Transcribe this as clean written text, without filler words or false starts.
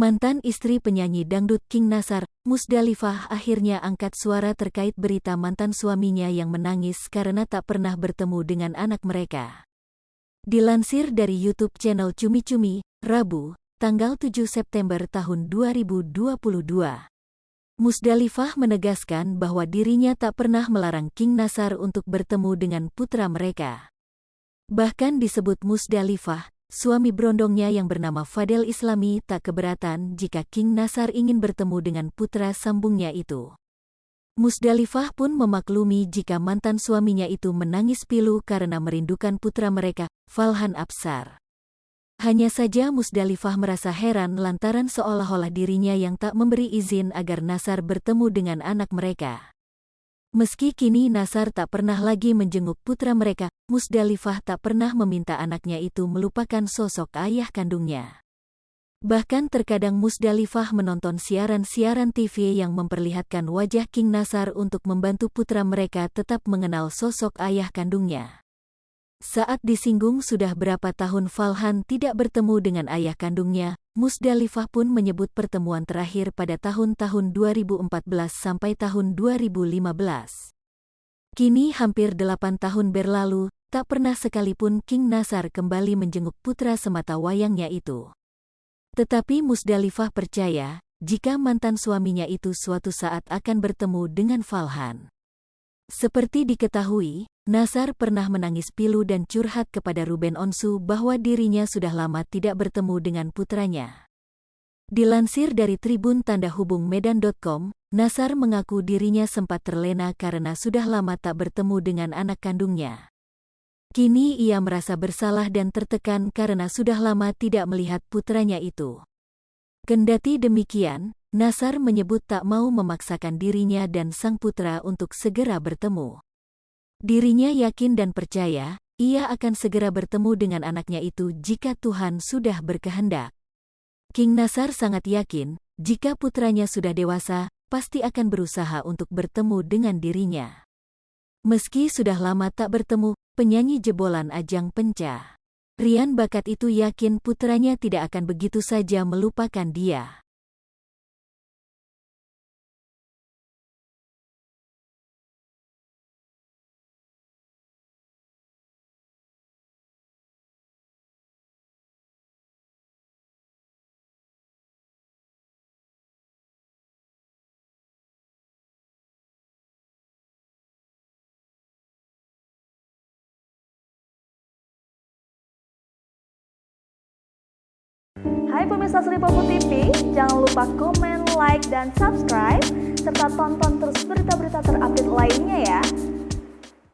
Mantan istri penyanyi dangdut King Nasar, Musdalifah akhirnya angkat suara terkait berita mantan suaminya yang menangis karena tak pernah bertemu dengan anak mereka. Dilansir dari YouTube channel Cumi Cumi, Rabu, tanggal 7 September tahun 2022. Musdalifah menegaskan bahwa dirinya tak pernah melarang King Nasar untuk bertemu dengan putra mereka. Bahkan disebut Musdalifah, suami berondongnya yang bernama Fadel Islami tak keberatan jika King Nasar ingin bertemu dengan putra sambungnya itu. Musdalifah pun memaklumi jika mantan suaminya itu menangis pilu karena merindukan putra mereka, Falhan Absar. Hanya saja Musdalifah merasa heran lantaran seolah-olah dirinya yang tak memberi izin agar Nasar bertemu dengan anak mereka. Meski kini Nasar tak pernah lagi menjenguk putra mereka, Musdalifah tak pernah meminta anaknya itu melupakan sosok ayah kandungnya. Bahkan terkadang Musdalifah menonton siaran-siaran TV yang memperlihatkan wajah King Nasar untuk membantu putra mereka tetap mengenal sosok ayah kandungnya. Saat disinggung sudah berapa tahun Falhan tidak bertemu dengan ayah kandungnya, Musdalifah pun menyebut pertemuan terakhir pada tahun-tahun 2014 sampai tahun 2015. Kini hampir 8 tahun berlalu, tak pernah sekalipun King Nasar kembali menjenguk putra semata wayangnya itu. Tetapi Musdalifah percaya, jika mantan suaminya itu suatu saat akan bertemu dengan Falhan. Seperti diketahui, Nasar pernah menangis pilu dan curhat kepada Ruben Onsu bahwa dirinya sudah lama tidak bertemu dengan putranya. Dilansir dari Tribun Tanda Hubung Medan.com, Nasar mengaku dirinya sempat terlena karena sudah lama tak bertemu dengan anak kandungnya. Kini ia merasa bersalah dan tertekan karena sudah lama tidak melihat putranya itu. Kendati demikian, Nasar menyebut tak mau memaksakan dirinya dan sang putra untuk segera bertemu. Dirinya yakin dan percaya, ia akan segera bertemu dengan anaknya itu jika Tuhan sudah berkehendak. King Nasar sangat yakin, jika putranya sudah dewasa, pasti akan berusaha untuk bertemu dengan dirinya. Meski sudah lama tak bertemu, penyanyi jebolan ajang pencarian bakat itu yakin putranya tidak akan begitu saja melupakan dia. Hai pemirsa Sri Popo TV, jangan lupa komen, like, dan subscribe, serta tonton terus berita-berita terupdate lainnya